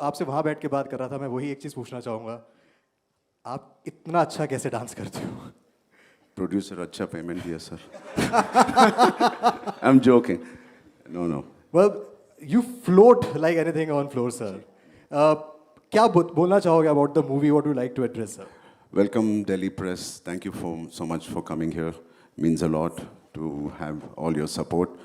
आपसे वहाँ बैठ के बात कर रहा था, मैं वही एक चीज़ पूछना चाहूँगा, आप इतना अच्छा कैसे डांस करते हो? प्रोड्यूसर अच्छा पेमेंट दिया sir. I'm joking. No, no. Well, you float like anything on floor, sir. Uh, क्या बोलना चाहोगे about the movie? What would you like to address, sir? Welcome Delhi Press. Thank you so much for coming here. Means a lot to have all your support.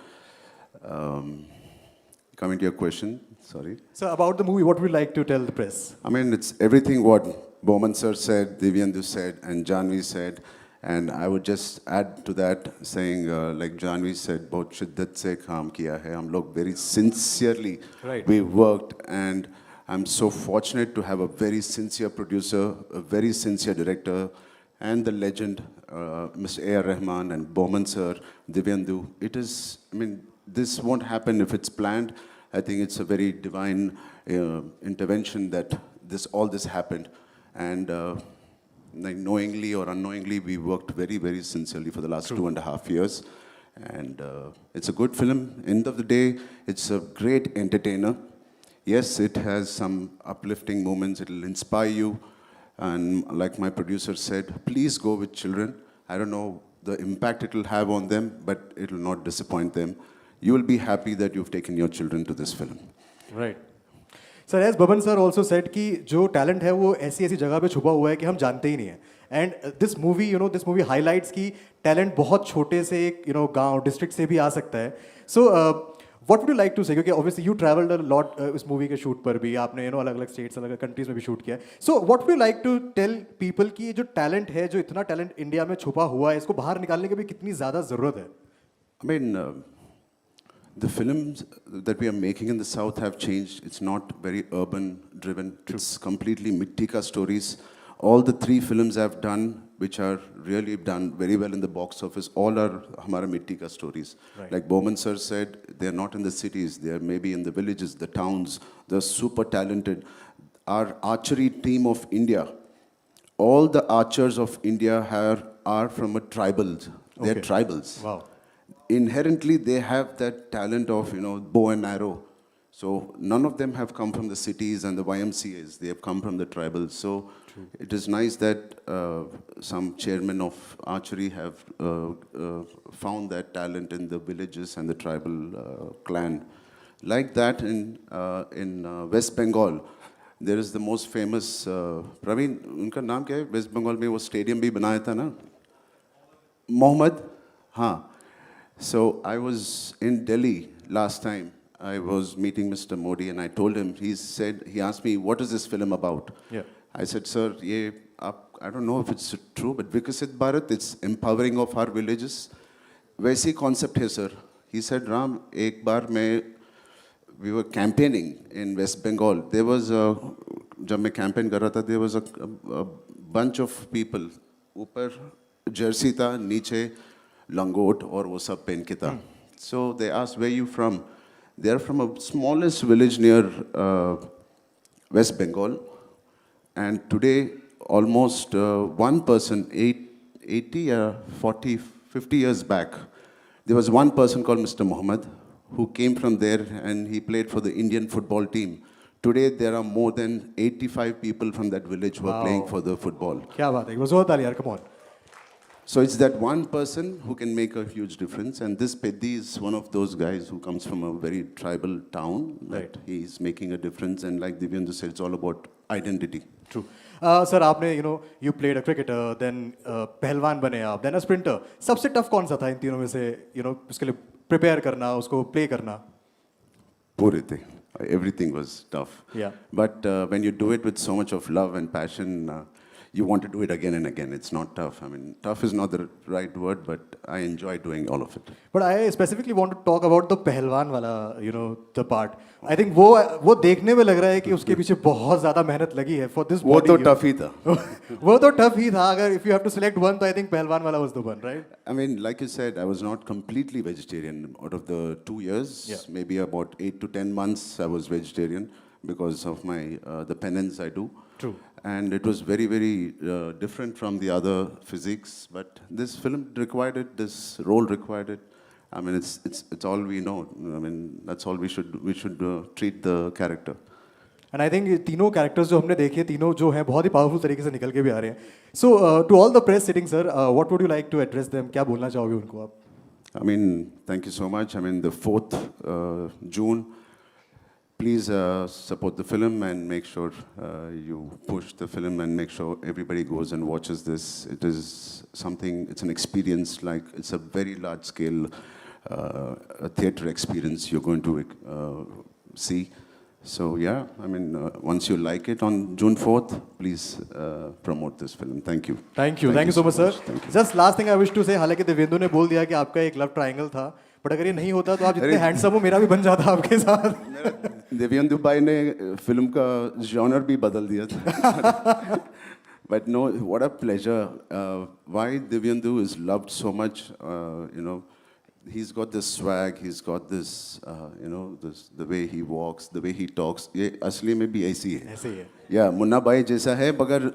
Coming to your question, sorry. So about the movie, what would you like to tell the press? I mean, it's everything what Bowman sir said, Divyendu said, and Janvi said. And I would just add to that, saying, like Janvi said, बहुत शिद्दत से काम किया है. हम लोग very sincerely we worked, and I'm so fortunate to have a very sincere producer, a very sincere director, and the legend, Mr. A.R. Rahman and Bowman sir, Divyendu. It is, I mean, this won't happen if it's planned. I think it's a very divine intervention that all this happened, and like knowingly or unknowingly, we worked very, very sincerely for the last 2.5 years, and it's a good film. End of the day, it's a great entertainer. Yes, it has some uplifting moments. It'll inspire you, and like my producer said, please go with children. I don't know the impact it will have on them, but it will not disappoint them. You will be happy that you've taken your children to this film. Right. Sir, as Baban sir also said कि जो talent है वो ऐसी ऐसी जगह पे छुपा हुआ है कि हम जानते ही नहीं हैं. And this movie, this movie highlights कि talent बहुत छोटे से एक गांव district से भी आ सकता है. So what would you like to say? क्योंकि obviously you traveled a lot इस movie के shoot पर भी आपने अलग-अलग states अलग-अलग countries में भी shoot किया है. So what would you like to tell people कि जो talent है, जो इतना talent इंडिया में छुपा हुआ है, इसको बाहर निकालने की भी कितनी ज़्यादा ज़रूरत है? I mean, the films that we are making in the South have changed. It's not very urban driven. It's completely Mittika stories. All the 3 films I've done, which are really done very well in the box office, all are Hamara Mittika stories. Right. Like Bowman sir said, they're not in the cities. They're maybe in the villages, the towns. They're super talented. Our archery team of India, all the archers of India are from a tribal. They're tribals. Wow. Inherently, they have that talent of, bow and arrow. So none of them have come from the cities and the YMCAs. They have come from the tribals. So it is nice that some chairmen of archery have found that talent in the villages and the tribal clan. Like that in West Bengal, there is the most famous, Praveen, उनका नाम क्या है? West Bengal में वो stadium भी बनाया था ना? Mohammed? हाँ. So I was in Delhi last time. I was meeting Mr. Modi and I told him, he asked me, what is this film about? Yeah. I said, sir, I don't know if it's true, but Vikasit Bharat, it's empowering of our villages. वैसी concept है, sir. He said, Ram, एक बार we were campaigning in West Bengal. There was जब मैं campaign कर रहा था, there was a bunch of people. ऊपर jersey था, नीचे langot और वो सब पहन के था. So they asked, where are you from? They are from a smallest village near West Bengal. And today, almost one person, 80 or 40, 50 years back, there was one person called Mr. Mohammed who came from there and he played for the Indian football team. Today, there are more than 85 people from that village who are playing for the football. क्या बात है? वो जोर ताली यार, come on. So it's that one person who can make a huge difference. And this Peddi is one of those guys who comes from a very tribal town. Right. He's making a difference. And like Divyendu said, it's all about identity. True. Sir, आपने you played a cricketer, then पहलवान बने आप, then a sprinter. सबसे tough कौन सा था इन तीनों में से उसके लिए prepare करना, उसको play करना? पूरे थे. Everything was tough. Yeah. But when you do it with so much of love and passion, you want to do it again and again. It's not tough. I mean, tough is not the right word, but I enjoy doing all of it. But I specifically want to talk about the पहलवान वाला, the part. I think वो देखने में लग रहा है कि उसके पीछे बहुत ज़्यादा मेहनत लगी है for this body. वो तो tough ही था. वो तो tough ही था. अगर if you have to select one, तो I think पहलवान वाला was the one, right? I mean, like you said, I was not completely vegetarian. Out of the 2 years, maybe about 8 to 10 months, I was vegetarian because of my the penance I do. True. And it was very, very different from the other physiques. But this film required it. This role required it. I mean, it's all we know. I mean, that's all we should treat the character. And I think तीनों characters जो हमने देखे तीनों जो हैं बहुत ही powerful तरीके से निकल के भी आ रहे हैं so to all the press sitting sir what would you like to address them क्या बोलना चाहोगे उनको आप I mean, thank you so much. I mean, the 4th June, please support the film and make sure you push the film and make sure everybody goes and watches this. It is something, it's an experience, like it's a very large scale a theater experience you're going to see. So yeah, I mean, once you like it on June 4th, please promote this film. Thank you. Thank you so much sir Thank you. Just last thing I wish to say हालांकि देवेंदु ने बोल दिया कि आपका एक love triangle था but अगर ये नहीं होता तो आप जितने हैंडसम हो मेरा भी बन जाता आपके साथ देवेंदु भाई ने फिल्म का जॉनर भी बदल दिया था But no, what a pleasure. Why Divyendu is loved so much, he's got this swag, he's got this, the way he walks, the way he talks. ये असली में भी ऐसी है. ऐसे ही है Yeah, मुन्ना भाई जैसा है, मगर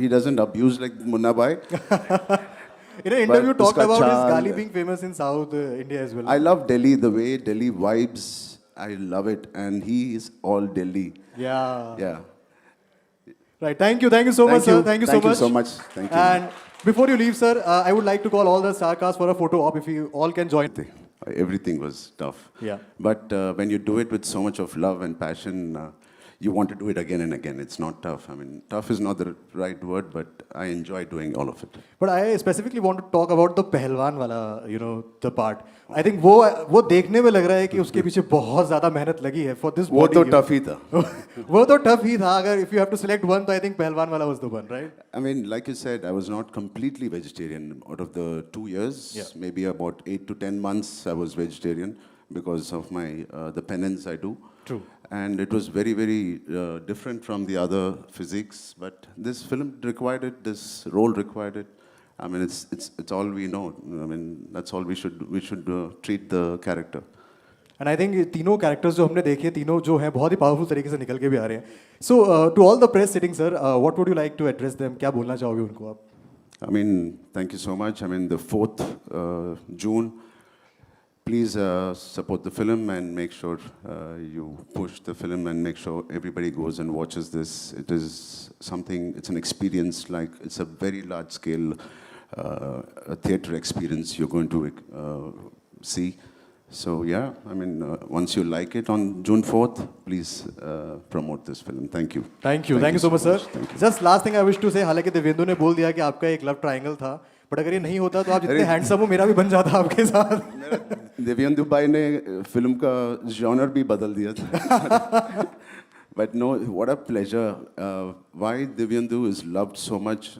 he doesn't abuse like Munna भाई. In an interview But talked उसका about his charm- Gali being famous in South India as well. I love Delhi, the way Delhi vibes. I love it, and he is all Delhi. Yeah. Yeah. Right. Thank you so much, sir. Thank you so much. so much. Thank you. And before you leave, sir, I would like to call all the star cast for a photo op if you all can join. Everything was tough. Yeah. But when you do it with so much of love and passion, you want to do it again and again. It's not tough. I mean, tough is not the right word, but I enjoy doing all of it. But I specifically want to talk about the पहलवान वाला, the part. I think वो देखने में लग रहा है कि उसके पीछे बहुत ज़्यादा मेहनत लगी है for this वो body. तो tough ही था. वो तो tough ही था. अगर if you have to select one, तो I think पहलवान वाला was the one, right? I mean, like you said, I was not completely vegetarian. Out of the 2 years, Yeah. maybe about 8 to 10 months, I was vegetarian because of my the penance I do. True. And it was very, very different from the other physiques. But this film required it. This role required it. I mean, it's all we know. I mean, that's all we should treat the character. And I think तीनों characters जो हमने देखे तीनों जो हैं बहुत ही powerful तरीके से निकल के भी आ रहे हैं. So to all the press sitting, sir, what would you like to address them? क्या बोलना चाहोगे उनको आप? I mean, thank you so much. I mean, the 4th June, please support the film and make sure you push the film and make sure everybody goes and watches this. It is something, it's an experience, like it's a very large scale a theater experience you're going to see. So yeah, I mean, once you like it on June 4th, please promote this film. Thank you. Thank you so much, sir. Thank you. Just last thing I wish to say, हालांकि देवेंदु ने बोल दिया कि आपका एक love triangle था but अगर ये नहीं होता तो आप जितने हैंडसम हो मेरा भी बन जाता आपके साथ देवेंदु भाई ने फिल्म का जॉनर भी बदल दिया था. But no, what a pleasure. Why Divyendu is loved so much,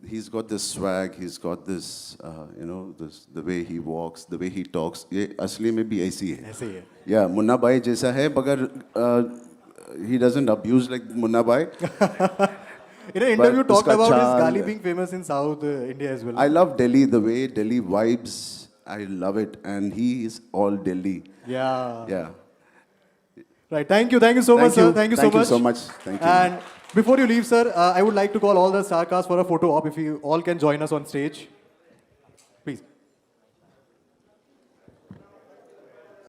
he's got this swag, he's got this, the way he walks, the way he talks. ये असली में भी ऐसी है. ऐसे ही है Yeah, मुन्ना भाई जैसा है, मगर he doesn't abuse like Munna भाई. In an interview But talked उसका about his charm- Gali being famous in South India as well. I love Delhi, the way Delhi vibes. I love it, and he is all Delhi. Yeah. Yeah. Right. Thank you so much, sir. Thank you so much. Thank you. And before you leave, sir, I would like to call all the star cast for a photo op if you all can join us on stage.